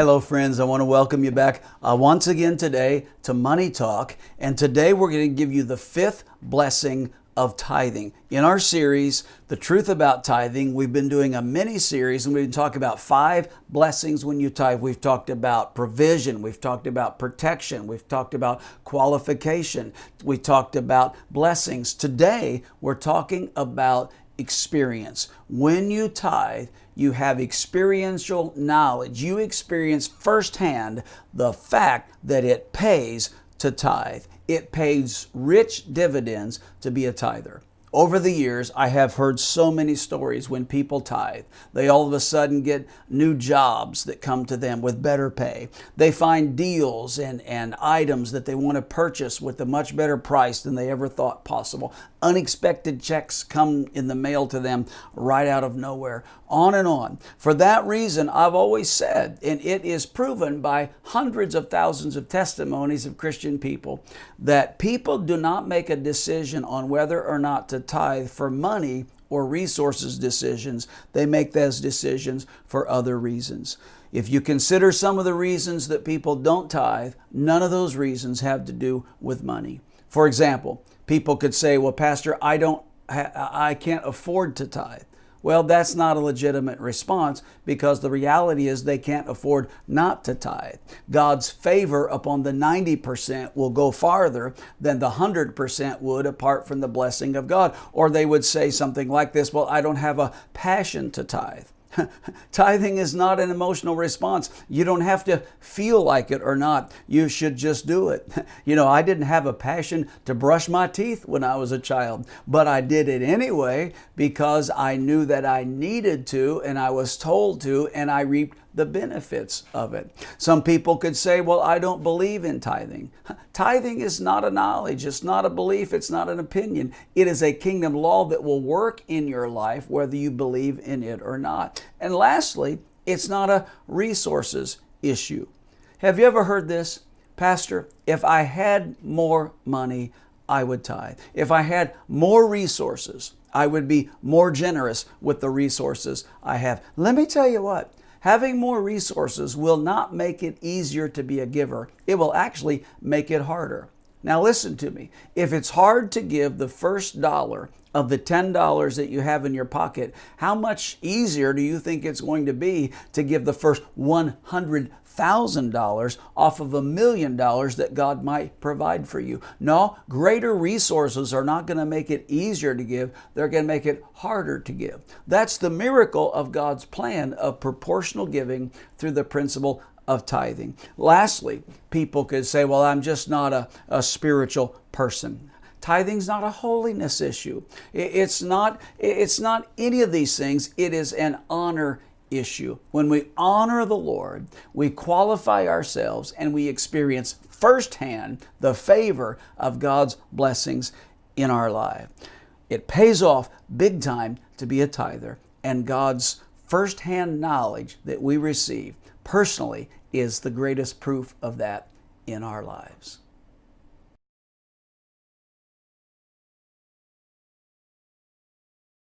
Hello friends, I want to welcome you back once again today to Money Talk, and today we're going to give you the fifth blessing of tithing. In our series, The Truth About Tithing, we've been doing a mini-series and we've been talking about 5 blessings when you tithe. We've talked about provision, we've talked about protection, we've talked about qualification, we talked about blessings. Today, we're talking about experience. When you tithe, you have experiential knowledge. You experience firsthand the fact that it pays to tithe. It pays rich dividends to be a tither. Over the years, I have heard so many stories when people tithe. They all of a sudden get new jobs that come to them with better pay. They find deals and items that they want to purchase with a much better price than they ever thought possible. Unexpected checks come in the mail to them right out of nowhere. On and on. For that reason, I've always said, and it is proven by hundreds of thousands of testimonies of Christian people, that people do not make a decision on whether or not to tithe for money or resources decisions. They make those decisions for other reasons. If you consider some of the reasons that people don't tithe, none of those reasons have to do with money. For example, people could say, well, Pastor, I can't afford to tithe. Well, that's not a legitimate response, because the reality is they can't afford not to tithe. God's favor upon the 90% will go farther than the 100% would apart from the blessing of God. Or they would say something like this, well, I don't have a passion to tithe. Tithing is not an emotional response. You don't have to feel like it or not. You should just do it. You know, I didn't have a passion to brush my teeth when I was a child, but I did it anyway because I knew that I needed to, and I was told to, and I reaped the benefits of it. Some people could say, well, I don't believe in tithing. Tithing is not a knowledge. It's not a belief. It's not an opinion. It is a kingdom law that will work in your life whether you believe in it or not. And lastly, it's not a resources issue. Have you ever heard this? Pastor, if I had more money, I would tithe. If I had more resources, I would be more generous with the resources I have. Let me tell you what. Having more resources will not make it easier to be a giver. It will actually make it harder. Now listen to me. If it's hard to give the first dollar of the $10 that you have in your pocket, how much easier do you think it's going to be to give the first $100,000 off of $1 million that God might provide for you? No, greater resources are not going to make it easier to give. They're going to make it harder to give. That's the miracle of God's plan of proportional giving through the principle of tithing. Lastly, people could say, well, I'm just not a spiritual person. Tithing's not a holiness issue. It's not any of these things. It is an honor issue. When we honor the Lord, we qualify ourselves and we experience firsthand the favor of God's blessings in our life. It pays off big time to be a tither, and God's firsthand knowledge that we receive personally is the greatest proof of that in our lives.